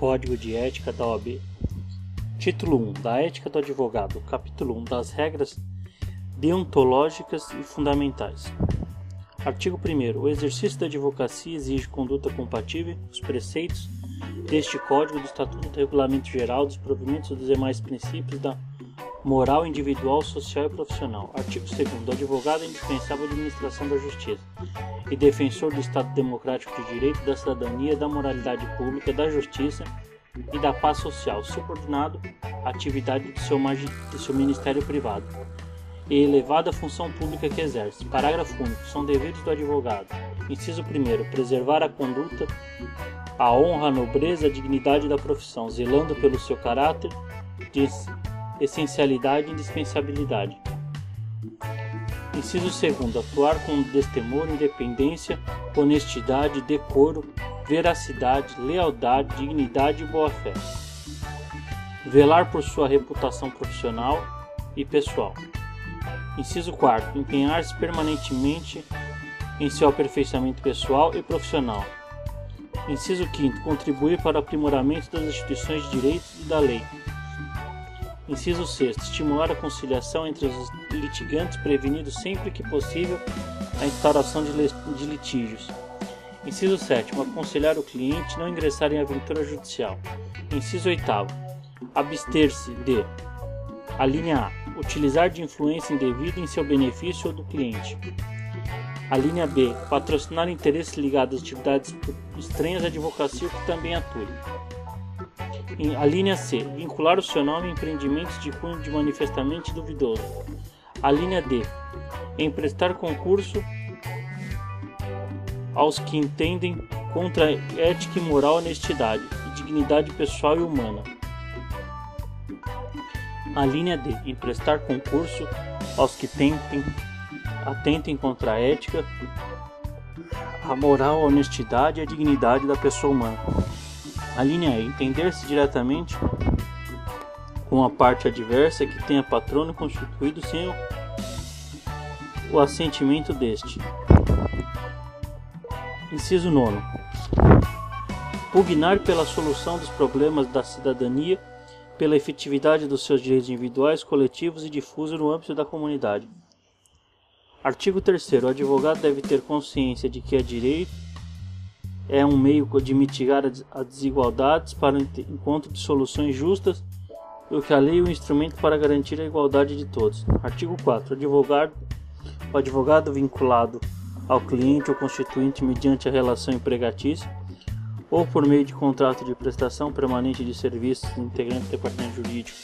Código de Ética da OAB. Título 1. Da Ética do Advogado. Capítulo 1. Das regras deontológicas e fundamentais. Artigo 1º. O exercício da advocacia exige conduta compatível com os preceitos deste Código, do Estatuto do Regulamento Geral, dos provimentos dos demais princípios da moral individual, social e profissional. Artigo 2º. O advogado é indispensável à administração da justiça e defensor do Estado democrático de direito, da cidadania, da moralidade pública, da justiça e da paz social, subordinado à atividade de seu ministério privado e elevada função pública que exerce. Parágrafo único. São deveres do advogado: inciso 1º, preservar a conduta, a honra, a nobreza, a dignidade da profissão, zelando pelo seu caráter de essencialidade e indispensabilidade. Inciso 2º, atuar com destemor, independência, honestidade, decoro, veracidade, lealdade, dignidade e boa-fé. Velar por sua reputação profissional e pessoal. Inciso 4º, empenhar-se permanentemente em seu aperfeiçoamento pessoal e profissional. Inciso 5º, contribuir para o aprimoramento das instituições de direito e da lei. Inciso 6º, estimular a conciliação entre os litigantes, prevenindo sempre que possível a instauração de litígios. Inciso 7º, aconselhar o cliente não ingressar em aventura judicial. Inciso 8º, abster-se de: a linha A, utilizar de influência indevida em seu benefício ou do cliente. A linha B, patrocinar interesses ligados a atividades estranhas à advocacia que também atue. A linha C, vincular o seu nome a empreendimentos de cunho de manifestamente duvidoso. A linha D, emprestar concurso aos que entendem contra ética e moral, honestidade e dignidade pessoal e humana. A linha D, emprestar concurso aos que atentem contra a ética, a moral, a honestidade e a dignidade da pessoa humana. A linha E, entender-se diretamente com a parte adversa que tenha patrono constituído sem o assentimento deste. Inciso 9. Pugnar pela solução dos problemas da cidadania, pela efetividade dos seus direitos individuais, coletivos e difusos no âmbito da comunidade. Artigo 3º. O advogado deve ter consciência de que a direito é um meio de mitigar as desigualdades para o encontro de soluções justas, e que a lei é um instrumento para garantir a igualdade de todos. Artigo 4º. O advogado vinculado ao cliente ou constituinte mediante a relação empregatícia ou por meio de contrato de prestação permanente de serviços integrante do departamento jurídico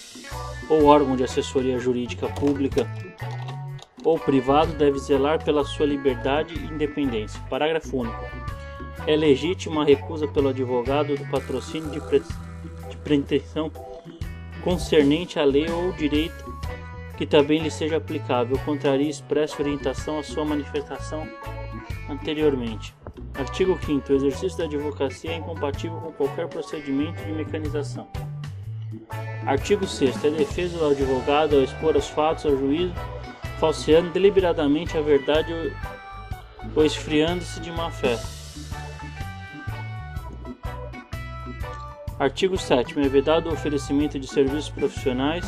ou órgão de assessoria jurídica pública ou privado deve zelar pela sua liberdade e independência. Parágrafo único. É legítima a recusa pelo advogado do patrocínio de pretensão concernente à lei ou ao direito que também lhe seja aplicável, contraria expressa orientação à sua manifestação anteriormente. Artigo 5º. O exercício da advocacia é incompatível com qualquer procedimento de mecanização. Artigo 6º. É defesa do advogado ao expor os fatos ao juízo, falseando deliberadamente a verdade ou esfriando-se de má fé. Artigo 7º. É vedado o oferecimento de serviços profissionais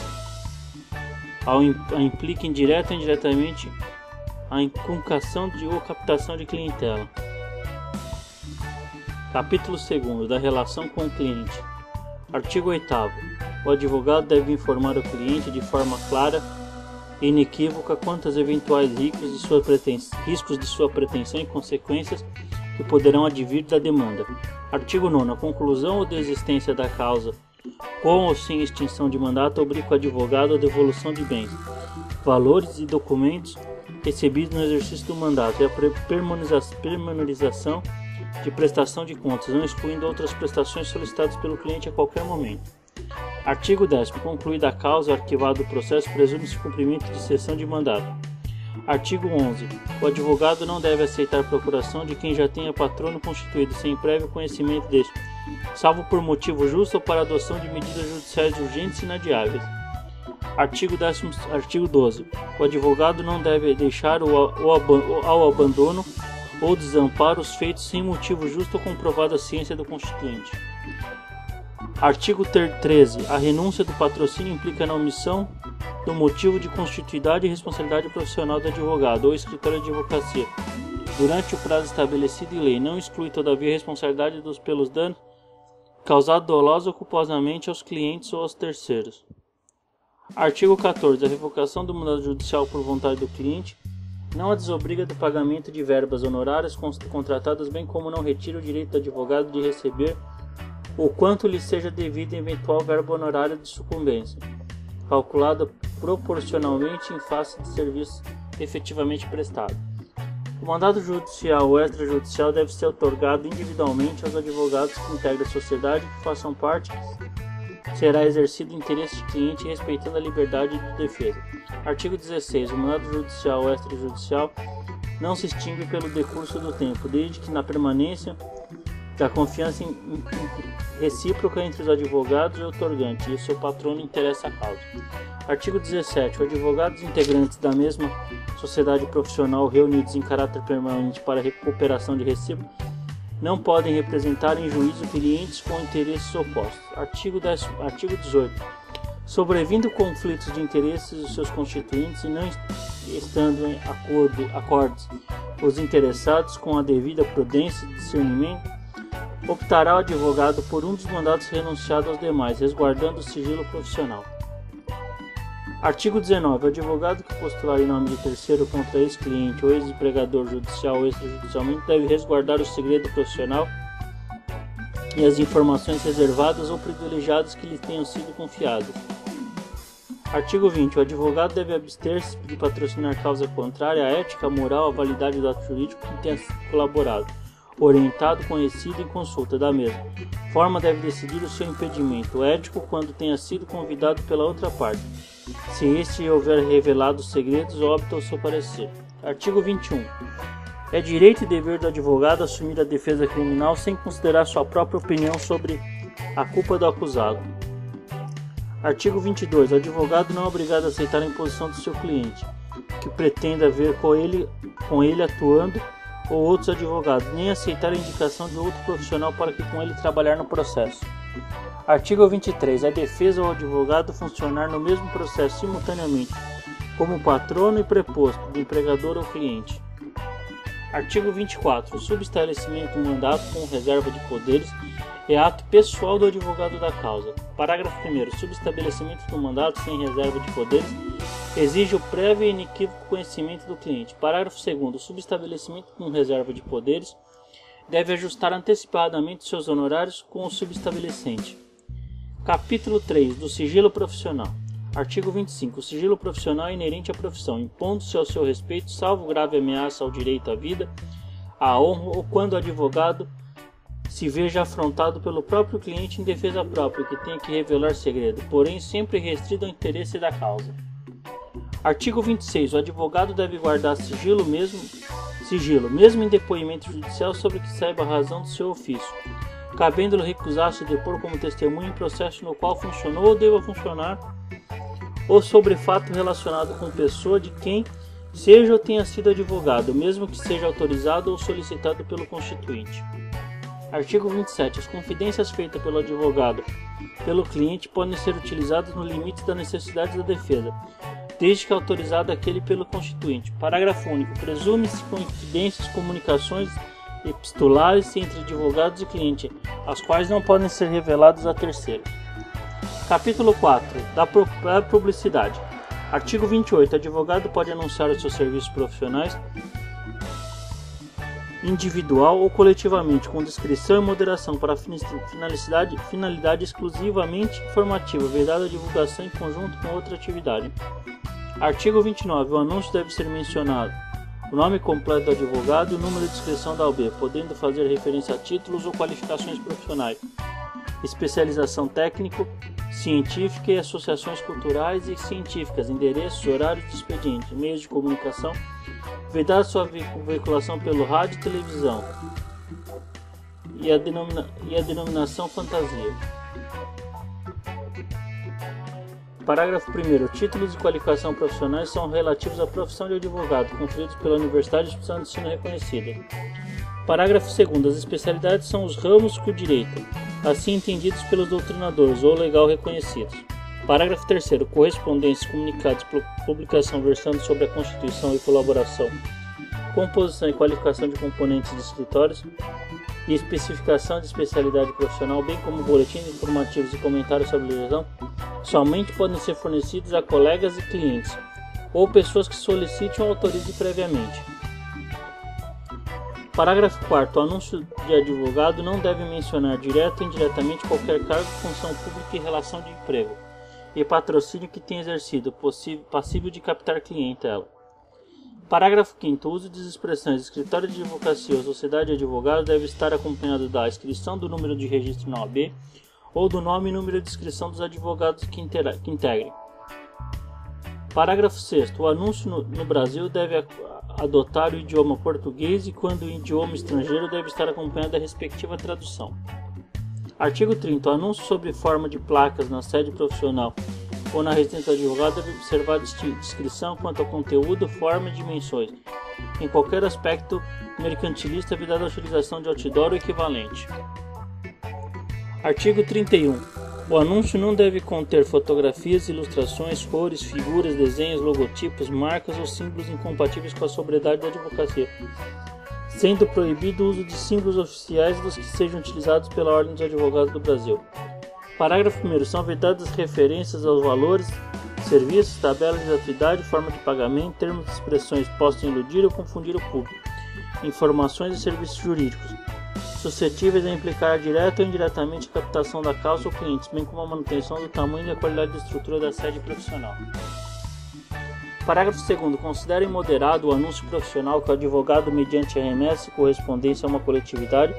ao implica indireta ou indiretamente a inculcação ou captação de clientela. Capítulo 2º. Da relação com o cliente. Artigo 8º. O advogado deve informar o cliente de forma clara e inequívoca quanto aos eventuais riscos de sua pretensão e consequências que poderão advir da demanda. Artigo 9º. A conclusão ou desistência da causa, com ou sem extinção de mandato, obriga o advogado à devolução de bens, valores e documentos recebidos no exercício do mandato e a permanerização de prestação de contas, não excluindo outras prestações solicitadas pelo cliente a qualquer momento. Artigo 10º. Concluída a causa, arquivado o processo, presume-se cumprimento de cessão de mandato. Artigo 11º. O advogado não deve aceitar procuração de quem já tenha patrono constituído sem prévio conhecimento deste, salvo por motivo justo ou para adoção de medidas judiciais urgentes e inadiáveis. Artigo 12º. O advogado não deve deixar ao abandono ou desamparo os feitos sem motivo justo ou comprovada ciência do constituinte. Artigo 13. A renúncia do patrocínio implica na omissão do motivo de constituidade e responsabilidade profissional do advogado ou escritório de advocacia durante o prazo estabelecido em lei. Não exclui, todavia, a responsabilidade pelos danos causados dolosa ou culposamente aos clientes ou aos terceiros. Artigo 14. A revogação do mandado judicial por vontade do cliente não a desobriga do pagamento de verbas honorárias contratadas, bem como não retira o direito do advogado de receber o quanto lhe seja devido em eventual verba honorária de sucumbência, calculada proporcionalmente em face de serviço efetivamente prestado. O mandado judicial ou extrajudicial deve ser outorgado individualmente aos advogados que integram a sociedade que façam parte. Será exercido o interesse de cliente respeitando a liberdade de defesa. Artigo 16. O mandado judicial ou extrajudicial não se extingue pelo decurso do tempo, desde que na permanência da confiança recíproca entre os advogados e o outorgante e o seu patrono interessa a causa. Artigo 17. Os advogados integrantes da mesma sociedade profissional reunidos em caráter permanente para a recuperação de recíproca não podem representar em juízo clientes com interesses opostos. Artigo 18. Sobrevindo conflitos de interesses dos seus constituintes e não estando em acordos os interessados com a devida prudência e discernimento, optará o advogado por um dos mandados renunciado aos demais, resguardando o sigilo profissional. Artigo 19. O advogado que postular em nome de terceiro contra ex-cliente ou ex-empregador judicial ou extrajudicialmente deve resguardar o segredo profissional e as informações reservadas ou privilegiadas que lhe tenham sido confiadas. Artigo 20. O advogado deve abster-se de patrocinar causa contrária à ética, moral, à validade do ato jurídico que tenha colaborado, orientado, conhecido e consulta da mesma forma deve decidir o seu impedimento ético quando tenha sido convidado pela outra parte, se este houver revelado os segredos ou opta o seu parecer. Artigo 21. É direito e dever do advogado assumir a defesa criminal sem considerar sua própria opinião sobre a culpa do acusado. Artigo 22. O advogado não é obrigado a aceitar a imposição do seu cliente, que pretenda ver com ele atuando ou outros advogados, nem aceitar a indicação de outro profissional para que com ele trabalhar no processo. Artigo 23. A defesa ou advogado funcionar no mesmo processo simultaneamente, como patrono e preposto do empregador ou cliente. Artigo 24. O subestabelecimento do mandato com reserva de poderes é ato pessoal do advogado da causa. Parágrafo 1º. O subestabelecimento do mandato sem reserva de poderes exige o prévio e inequívoco conhecimento do cliente. Parágrafo 2º. O subestabelecimento com reserva de poderes deve ajustar antecipadamente seus honorários com o subestabelecente. Capítulo 3. Do sigilo profissional. Artigo 25. O sigilo profissional é inerente à profissão, impondo-se ao seu respeito, salvo grave ameaça ao direito à vida, à honra ou quando o advogado se veja afrontado pelo próprio cliente em defesa própria, que tenha que revelar segredo, porém sempre restrito ao interesse da causa. Artigo 26. O advogado deve guardar sigilo mesmo em depoimento judicial sobre que saiba a razão do seu ofício, cabendo-lhe recusar-se de depor como testemunha em processo no qual funcionou ou deva funcionar, ou sobre fato relacionado com pessoa de quem seja ou tenha sido advogado, mesmo que seja autorizado ou solicitado pelo constituinte. Artigo 27. As confidências feitas pelo advogado pelo cliente podem ser utilizadas no limite das necessidades da defesa, desde que autorizado aquele pelo constituinte. Parágrafo único. Presume-se confidências, comunicações epistulares entre advogados e cliente, as quais não podem ser reveladas a terceiro. Capítulo 4. Da publicidade. Artigo 28. O advogado pode anunciar os seus serviços profissionais individual ou coletivamente, com discrição e moderação, para finalidade exclusivamente informativa, vedada a divulgação em conjunto com outra atividade. Artigo 29. O anúncio deve ser mencionado o nome completo do advogado e o número de inscrição da OAB, podendo fazer referência a títulos ou qualificações profissionais, especialização técnico-científica e associações culturais e científicas, endereços, horários de expediente, meios de comunicação, vedada sua veiculação pelo rádio e televisão, e a denominação fantasia. Parágrafo 1º. Títulos de qualificação profissionais são relativos à profissão de advogado, conferidos pela Universidade de Ensino reconhecida. Parágrafo 2º. As especialidades são os ramos que o direito, assim entendidos pelos doutrinadores ou legal reconhecidos. Parágrafo 3º. Correspondências, comunicados, publicação versando sobre a constituição e colaboração, composição e qualificação de componentes de escritórios e especificação de especialidade profissional, bem como boletins informativos e comentários sobre a legislação, somente podem ser fornecidos a colegas e clientes ou pessoas que solicitem ou autorizem previamente. Parágrafo 4º. O anúncio de advogado não deve mencionar direta ou indiretamente qualquer cargo, função pública e relação de emprego e patrocínio que tenha exercido, passível de captar clientela. Parágrafo 5º. O uso das expressões escritório de advocacia ou sociedade de advogados deve estar acompanhado da inscrição do número de registro na OAB ou do nome e número de inscrição dos advogados que integrem. Parágrafo 6º. O anúncio no Brasil deve adotar o idioma português e, quando o idioma estrangeiro, deve estar acompanhado da respectiva tradução. Artigo 30º. O anúncio sobre forma de placas na sede profissional ou na residência do advogado deve observar descrição quanto ao conteúdo, forma e dimensões, em qualquer aspecto mercantilista vedada a utilização de outdoor ou equivalente. Artigo 31º. O anúncio não deve conter fotografias, ilustrações, cores, figuras, desenhos, logotipos, marcas ou símbolos incompatíveis com a sobriedade da advocacia, sendo proibido o uso de símbolos oficiais dos que sejam utilizados pela Ordem dos Advogados do Brasil. Parágrafo 1º. São vedadas referências aos valores, serviços, tabelas de gratuidade, forma de pagamento, termos e expressões postos em iludir ou confundir o público, informações e serviços jurídicos, suscetíveis a implicar direta ou indiretamente a captação da causa ou clientes, bem como a manutenção do tamanho e da qualidade da estrutura da sede profissional. Parágrafo 2º. Considera moderado o anúncio profissional que o advogado, mediante remessa e correspondência a uma coletividade,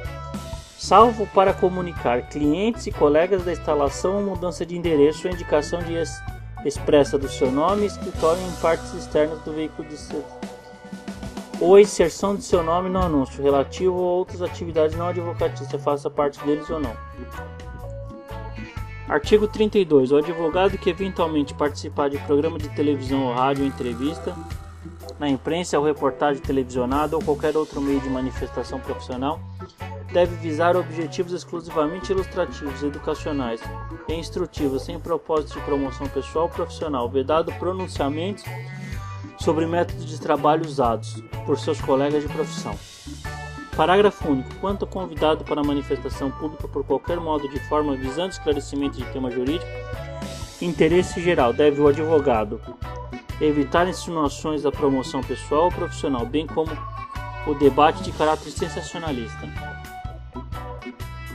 salvo para comunicar clientes e colegas da instalação ou mudança de endereço ou indicação expressa do seu nome e escritório em partes externas do veículo de serviço, ou a inserção de seu nome no anúncio relativo a outras atividades não advocatícias, faça parte deles ou não. Artigo 32. O advogado que eventualmente participar de programa de televisão ou rádio ou entrevista na imprensa ou reportagem televisionada ou qualquer outro meio de manifestação profissional deve visar objetivos exclusivamente ilustrativos, educacionais e instrutivos, sem propósito de promoção pessoal ou profissional, vedado pronunciamentos sobre métodos de trabalho usados por seus colegas de profissão. Parágrafo único. Quanto ao convidado para manifestação pública por qualquer modo de forma visando esclarecimento de tema jurídico, interesse geral, deve o advogado evitar insinuações da promoção pessoal ou profissional, bem como o debate de caráter sensacionalista.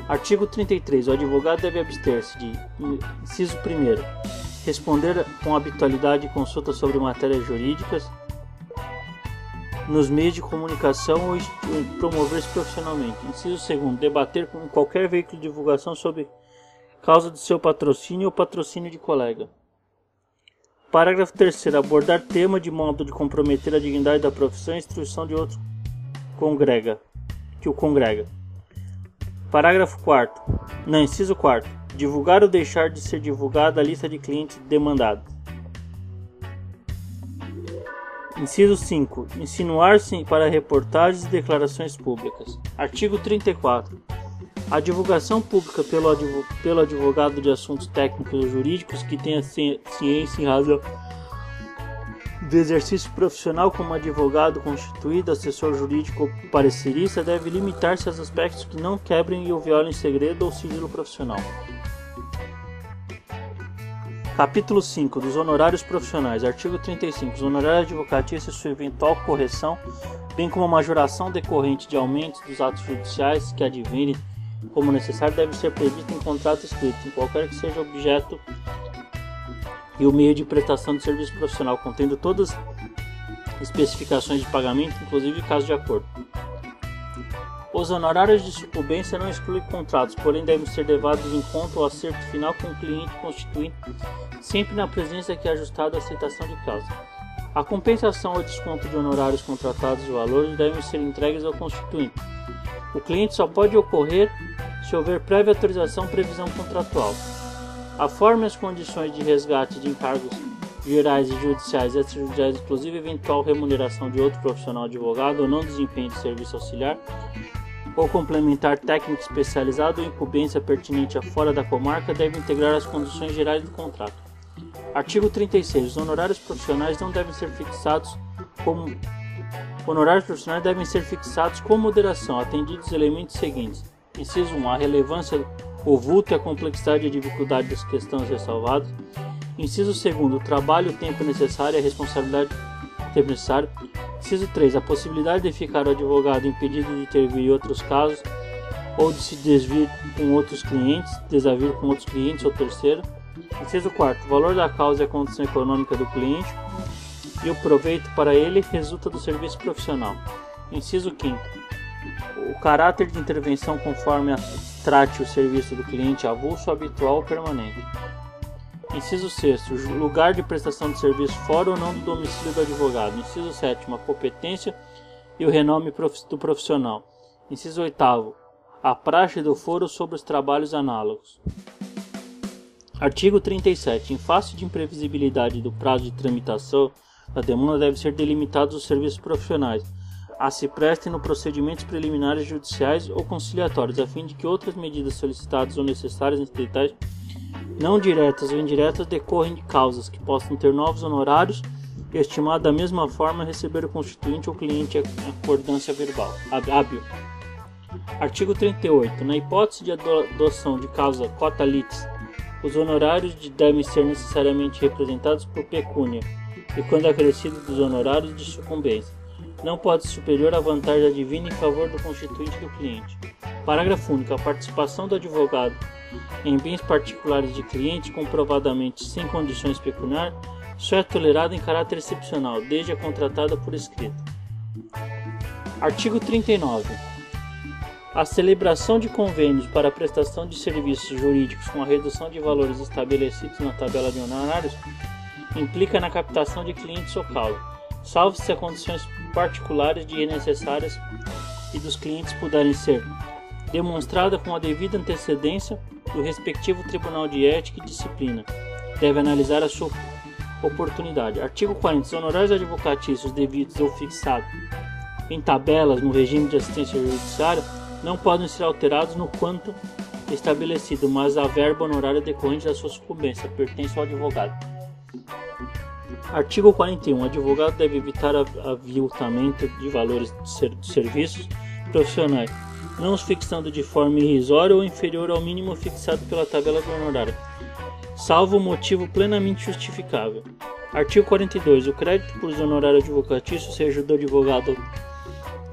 Artigo 33. O advogado deve abster-se de, inciso 1º, responder com habitualidade consultas sobre matérias jurídicas nos meios de comunicação ou promover-se profissionalmente. Inciso 2º. Debater com qualquer veículo de divulgação sobre causa de seu patrocínio ou patrocínio de colega. Parágrafo 3º. Abordar tema de modo de comprometer a dignidade da profissão e instrução de outro que o congrega. Parágrafo 4º. Inciso 4º. Divulgar ou deixar de ser divulgada a lista de clientes demandados. Inciso 5. Insinuar-se para reportagens e declarações públicas. Artigo 34. A divulgação pública pelo advogado de assuntos técnicos ou jurídicos que tenha ciência em razão do exercício profissional como advogado constituído, assessor jurídico ou parecerista deve limitar-se aos aspectos que não quebrem ou violem segredo ou sigilo profissional. Capítulo 5. Dos honorários profissionais. Artigo 35. Os honorários advocatícios e sua eventual correção, bem como a majoração decorrente de aumentos dos atos judiciais que advirem como necessário, deve ser previsto em contrato escrito, em qualquer que seja o objeto e o meio de prestação de serviço profissional, contendo todas as especificações de pagamento, inclusive caso de acordo. Os honorários de sucumbência não excluem contratos, porém devem ser levados em conta o acerto final com o cliente constituinte, sempre na presença que é ajustado à aceitação de causa. A compensação ou desconto de honorários contratados e valores devem ser entregues ao constituinte. O cliente só pode ocorrer se houver prévia autorização ou previsão contratual. A forma e as condições de resgate de encargos gerais e judiciais e extrajudiciais, inclusive eventual remuneração de outro profissional advogado ou não desempenho de serviço auxiliar, ou complementar técnica especializada ou incumbência pertinente a fora da comarca deve integrar as condições gerais do contrato. Artigo 36. Os honorários profissionais devem ser fixados com moderação, atendidos os elementos seguintes. Inciso 1. A relevância, o vulto e a complexidade e a dificuldade das questões ressalvadas. Inciso 2. O trabalho, o tempo necessário e a responsabilidade do tempo necessário. Inciso 3. A possibilidade de ficar o advogado impedido de intervir em outros casos ou de se desvir com outros clientes, desavir com outros clientes ou terceiro. Inciso 4. O valor da causa e a condição econômica do cliente e o proveito para ele resulta do serviço profissional. Inciso 5. O caráter de intervenção conforme trate o serviço do cliente avulso, habitual ou permanente. Inciso 6. O lugar de prestação de serviço fora ou não do domicílio do advogado. Inciso 7. A competência e o renome do profissional. Inciso 8. A praxe do foro sobre os trabalhos análogos. Artigo 37. Em face de imprevisibilidade do prazo de tramitação da demanda, devem ser delimitados os serviços profissionais a se prestem no procedimentos preliminares judiciais ou conciliatórios, a fim de que outras medidas solicitadas ou necessárias incidentais, não diretas ou indiretas, decorrem de causas que possam ter novos honorários e estimar da mesma forma receber o constituinte ou cliente a concordância verbal. Hábil. Artigo 38. Na hipótese de adoção de causa quota litis, os honorários devem ser necessariamente representados por pecúnia e, quando acrescido dos honorários de sucumbência, não pode ser superior à vantagem advina em favor do constituinte do cliente. Parágrafo único. A participação do advogado em bens particulares de cliente comprovadamente sem condições pecuniárias só é tolerada em caráter excepcional, desde a contratada por escrito. Artigo 39. A celebração de convênios para a prestação de serviços jurídicos com a redução de valores estabelecidos na tabela de honorários implica na captação de clientes ou causa, salvo se as condições particulares e necessárias e dos clientes puderem ser demonstrada com a devida antecedência do respectivo Tribunal de Ética e Disciplina. Deve analisar a sua oportunidade. Artigo 40. Os honorários advocatícios devidos ou fixados em tabelas no regime de assistência judiciária não podem ser alterados no quanto estabelecido, mas a verba honorária decorrente da sua sucumbência pertence ao advogado. Artigo 41. O advogado deve evitar aviltamento de valores de serviços profissionais, não os fixando de forma irrisória ou inferior ao mínimo fixado pela tabela do honorário, salvo motivo plenamente justificável. Artigo 42. O crédito por honorário advocatício, seja do advogado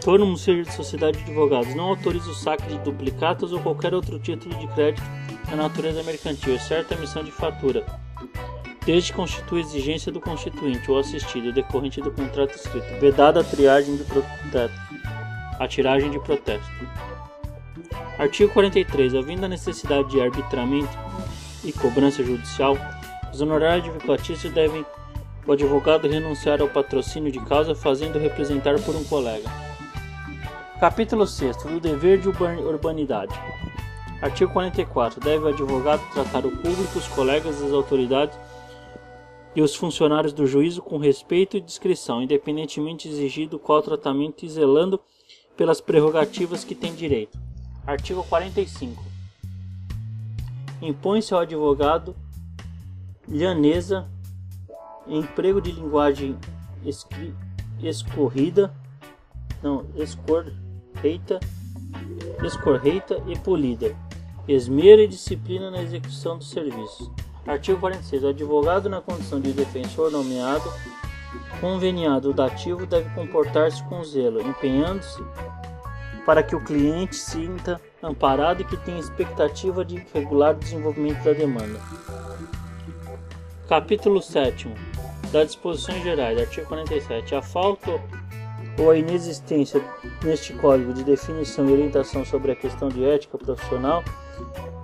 autônomo, seja de sociedade de advogados, não autoriza o saque de duplicatas ou qualquer outro título de crédito da natureza mercantil, exceto a emissão de fatura, desde que constitui exigência do constituinte ou assistido decorrente do contrato escrito, vedada a tiragem de protesto. Artigo 43. Havendo a necessidade de arbitramento e cobrança judicial, os honorários advocatícios devem o advogado renunciar ao patrocínio de causa, fazendo representar por um colega. Capítulo 6. Do dever de urbanidade. Artigo 44. Deve o advogado tratar o público, os colegas, as autoridades e os funcionários do juízo com respeito e discrição, independentemente exigido qual tratamento e zelando pelas prerrogativas que tem direito. Artigo 45. Impõe-se ao advogado lhaneza, emprego de linguagem escorreita e polida, esmero e disciplina na execução dos serviços. Artigo 46. O advogado, na condição de defensor nomeado, conveniado dativo, deve comportar-se com zelo, empenhando-se para que o cliente sinta amparado e que tenha expectativa de regular desenvolvimento da demanda. Capítulo 7. Das disposições gerais. Artigo 47. A falta ou a inexistência neste Código de definição e orientação sobre a questão de ética profissional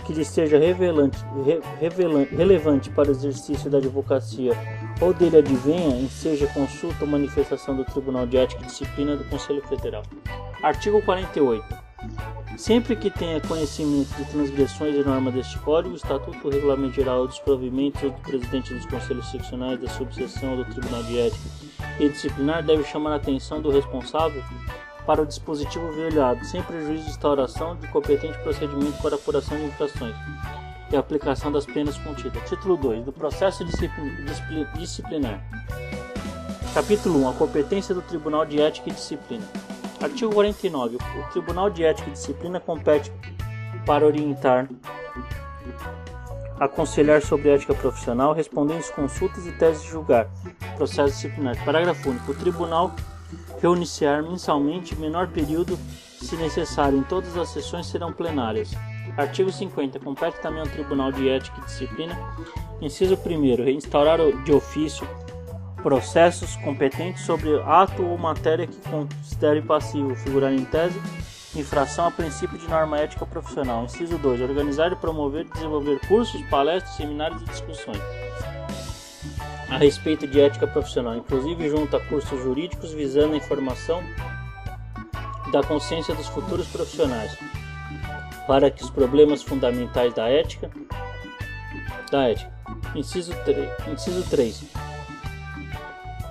que lhe seja relevante para o exercício da advocacia ou dele advenha em seja consulta ou manifestação do Tribunal de Ética e Disciplina do Conselho Federal. Artigo 48. Sempre que tenha conhecimento de transgressões de norma deste Código, o Estatuto, o Regulamento Geral, dos provimentos do Presidente dos Conselhos Seccionais da Subseção do Tribunal de Ética e Disciplinar, deve chamar a atenção do responsável para o dispositivo violado, sem prejuízo de instauração de competente procedimento para apuração de infrações e aplicação das penas contidas. Título 2. Do processo disciplinar. Capítulo 1. A competência do Tribunal de Ética e Disciplina. Artigo 49. O Tribunal de Ética e Disciplina compete para orientar, aconselhar sobre ética profissional, responder às consultas e teses de julgar processo disciplinar. Parágrafo único. O Tribunal reunir-se-á mensalmente, menor período, se necessário. Em todas as sessões serão plenárias. Artigo 50. Compete também ao Tribunal de Ética e Disciplina, inciso 1º, reinstaurar de ofício processos competentes sobre ato ou matéria que considere passivo, figurar em tese, infração a princípio de norma ética profissional. Inciso 2. Organizar, promover e desenvolver cursos, palestras, seminários e discussões a respeito de ética profissional, inclusive junto a cursos jurídicos, visando a informação da consciência dos futuros profissionais, para que os problemas fundamentais da ética. Inciso 3.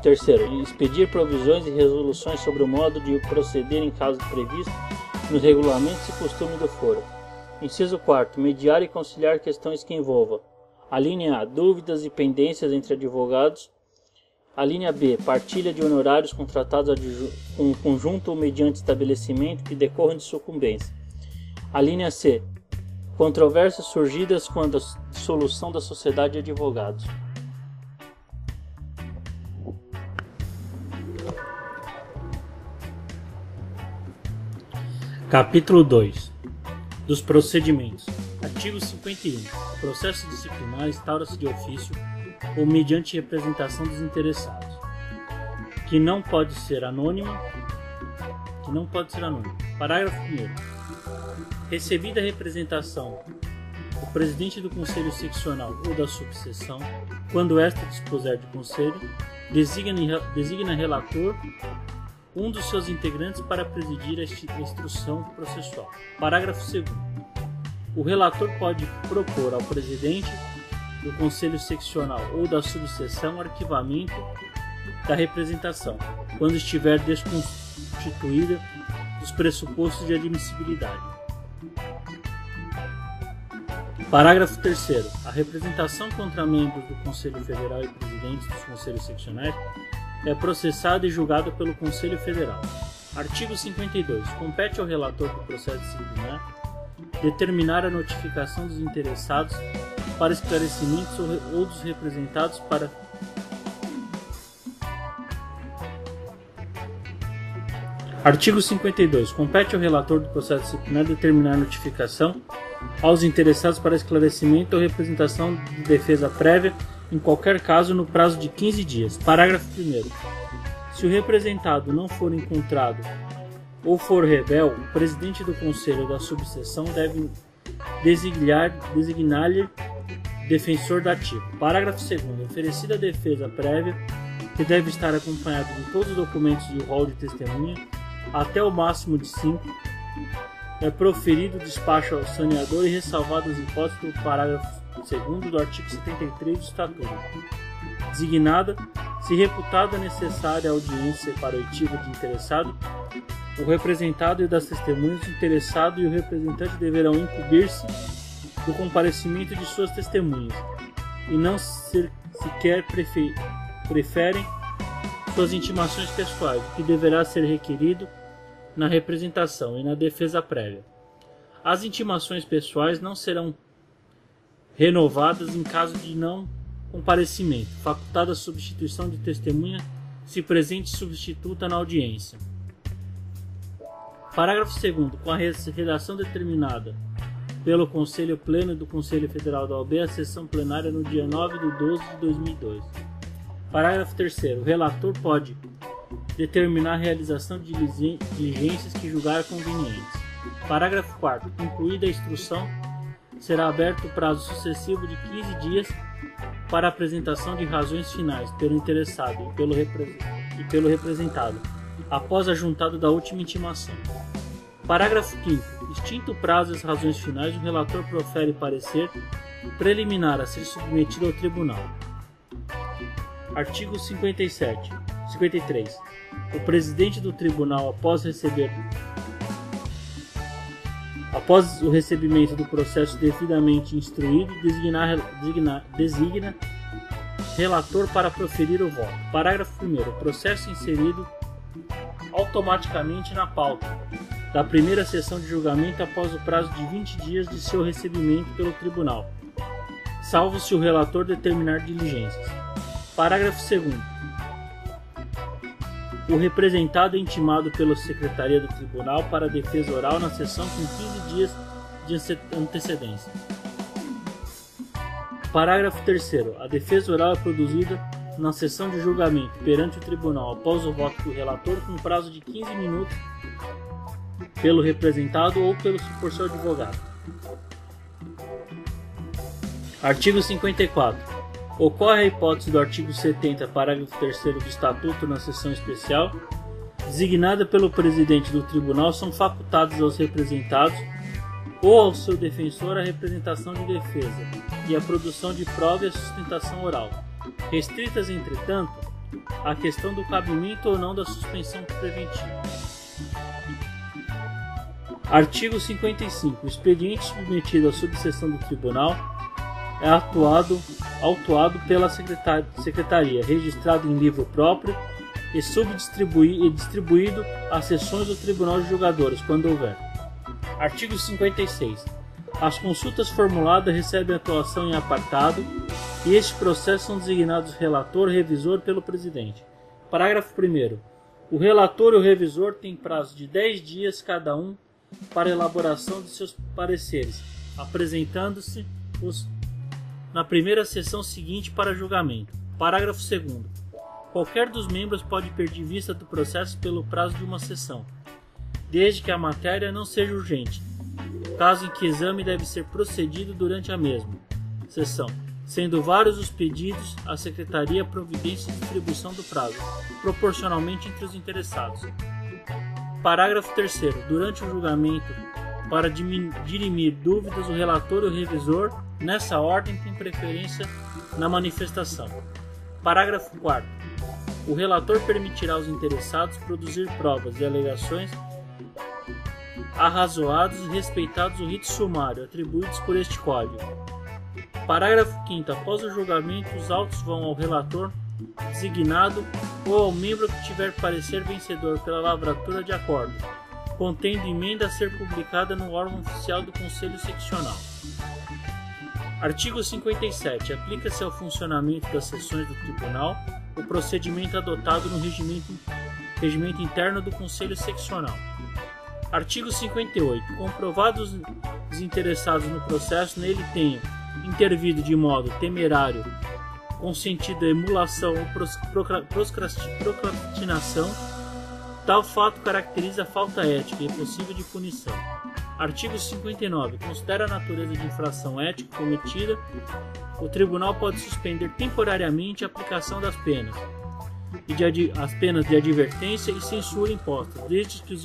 Terceiro, expedir provisões e resoluções sobre o modo de proceder em caso previsto nos regulamentos e costume do foro. Inciso 4. Mediar e conciliar questões que envolvam: a linha A, dúvidas e pendências entre advogados. A linha B, partilha de honorários contratados com conjunto ou mediante estabelecimento que decorram de sucumbência. A linha C, controvérsias surgidas quando a dissolução da sociedade de advogados. Capítulo 2. Dos procedimentos. Artigo 51. O processo disciplinar instaura-se de ofício ou mediante representação dos interessados, que não pode ser anônimo. Parágrafo 1º. Recebida a representação, o presidente do Conselho Seccional ou da subseção, quando esta dispuser de conselho, designa relator um dos seus integrantes para presidir a instrução processual. Parágrafo 2º. O relator pode propor ao presidente do Conselho Seccional ou da subseção arquivamento da representação, quando estiver desconstituída dos pressupostos de admissibilidade. Parágrafo 3º. A representação contra membros do Conselho Federal e presidentes dos Conselhos Seccionais é processada e julgada pelo Conselho Federal. Artigo 52. Compete ao relator do processo disciplinar determinar a notificação dos interessados para esclarecimentos ou dos representados para Artigo 52. Compete ao relator do processo disciplinar determinar a notificação aos interessados para esclarecimento ou representação de defesa prévia em qualquer caso no prazo de 15 dias. Parágrafo 1º. Se o representado não for encontrado ou for rebelde, o presidente do conselho ou da subseção deve designar-lhe defensor dativo. Parágrafo 2º. Oferecida a defesa prévia, que deve estar acompanhada de todos os documentos de rol de testemunha, até o máximo de 5, é proferido o despacho ao saneador e ressalvadas as hipóteses do parágrafo 2º do artigo 73 do Estatuto. Designada, se reputada necessária a audiência para oitiva de interessado, o representado e das testemunhas, o interessado e o representante deverão incumbir-se do comparecimento de suas testemunhas e não sequer preferem suas intimações pessoais, o que deverá ser requerido na representação e na defesa prévia. As intimações pessoais não serão renovadas em caso de não comparecimento, facultada a substituição de testemunha se presente substituta na audiência. Parágrafo 2º. Com a redação determinada pelo Conselho Pleno do Conselho Federal da OAB, a sessão plenária no dia 9/12/2002. Parágrafo 3º. O relator pode determinar a realização de diligências que julgar convenientes. Parágrafo 4º. Concluída a instrução, será aberto o prazo sucessivo de 15 dias para a apresentação de razões finais pelo interessado e pelo representado, após a juntada da última intimação. Parágrafo 5º. Extinto o prazo e as razões finais, o relator profere parecer preliminar a ser submetido ao tribunal. Artigo 53. O presidente do tribunal, após o recebimento do processo devidamente instruído, designa relator para proferir o voto. Parágrafo 1º. O processo inserido automaticamente na pauta da primeira sessão de julgamento após o prazo de 20 dias de seu recebimento pelo tribunal, salvo se o relator determinar diligências. Parágrafo 2º. O representado é intimado pela Secretaria do Tribunal para defesa oral na sessão com 15 dias de antecedência. Parágrafo 3º. A defesa oral é produzida na sessão de julgamento perante o tribunal após o voto do relator com prazo de 15 minutos pelo representado ou por seu advogado. Artigo 54. Ocorre a hipótese do artigo 70, parágrafo 3º do Estatuto na sessão especial, designada pelo presidente do tribunal, são facultados aos representados ou ao seu defensor a representação de defesa e a produção de prova e a sustentação oral, restritas, entretanto, à questão do cabimento ou não da suspensão preventiva. Artigo 55. O expediente submetido à subseção do tribunal é autuado pela secretaria, registrado em livro próprio e distribuído às sessões do Tribunal de Julgadores, quando houver. Artigo 56. As consultas formuladas recebem atuação em apartado e este processo são designados relator e revisor pelo presidente. Parágrafo 1º. O relator e o revisor têm prazo de 10 dias cada um para elaboração de seus pareceres, apresentando-se na primeira sessão seguinte para julgamento. Parágrafo 2º. Qualquer dos membros pode pedir vista do processo pelo prazo de uma sessão, desde que a matéria não seja urgente, caso em que exame deve ser procedido durante a mesma sessão, sendo vários os pedidos, a Secretaria providencia a distribuição do prazo, proporcionalmente entre os interessados. Parágrafo 3º. Durante o julgamento, para dirimir dúvidas, o relator e o revisor, nessa ordem, têm preferência na manifestação. Parágrafo 4º. O relator permitirá aos interessados produzir provas e alegações arrazoados e respeitados o rito sumário atribuídos por este Código. Parágrafo 5º. Após o julgamento, os autos vão ao relator designado ou ao membro que tiver parecer vencedor pela lavratura de acordo, contendo emenda a ser publicada no órgão oficial do Conselho Seccional. Artigo 57. Aplica-se ao funcionamento das sessões do Tribunal o procedimento adotado no regimento interno do Conselho Seccional. Artigo 58. Comprovados os interessados no processo nele tenham intervido de modo temerário, consentido a emulação ou procrastinação, tal fato caracteriza a falta ética e possível de punição. Artigo 59. Considera a natureza de infração ética cometida, o tribunal pode suspender temporariamente a aplicação das penas, as penas de advertência e censura impostas, desde que o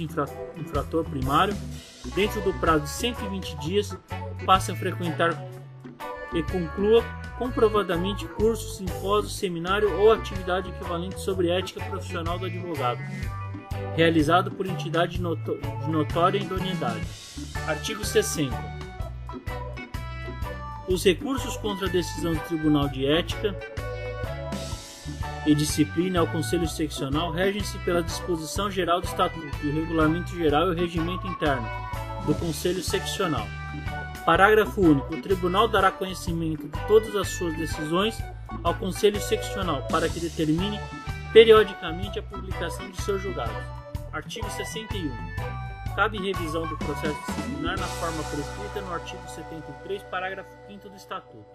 infrator primário, dentro do prazo de 120 dias, passe a frequentar e conclua comprovadamente curso, simpósio, seminário ou atividade equivalente sobre ética profissional do advogado, realizado por entidade de notória idoneidade. Artigo 60. Os recursos contra a decisão do Tribunal de Ética e Disciplina ao Conselho Seccional regem-se pela disposição geral do Estatuto, o Regulamento Geral e o Regimento Interno do Conselho Seccional. Parágrafo único. O Tribunal dará conhecimento de todas as suas decisões ao Conselho Seccional para que determine periodicamente a publicação de seus julgados. Artigo 61. Cabe revisão do processo disciplinar na forma prescrita no artigo 73, parágrafo 5º do Estatuto.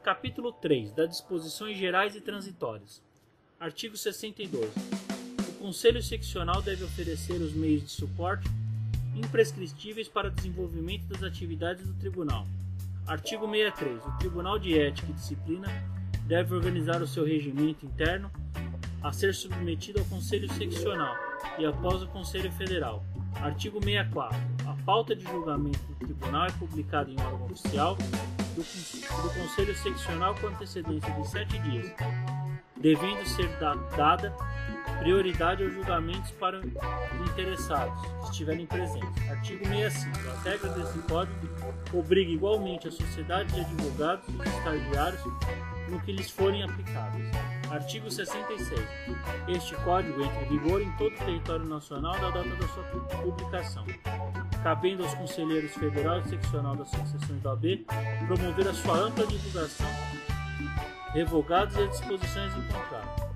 Capítulo 3. Das disposições gerais e transitórias. Artigo 62. O Conselho Seccional deve oferecer os meios de suporte imprescritíveis para o desenvolvimento das atividades do Tribunal. Artigo 63. O Tribunal de Ética e Disciplina deve organizar o seu regimento interno a ser submetido ao Conselho Seccional e após o Conselho Federal. Artigo 64. A pauta de julgamento do Tribunal é publicada em órgão oficial do Conselho Seccional com antecedência de 7 dias, devendo ser dada Prioridade aos julgamentos para os interessados que estiverem presentes. Artigo 65. As regras desse código obrigam igualmente a sociedade de advogados e de estagiários no que lhes forem aplicáveis. Artigo 66. Este código entra em vigor em todo o território nacional da data da sua publicação, cabendo aos conselheiros federal e seccional das associações da OAB promover a sua ampla divulgação, revogados e as disposições em contrário.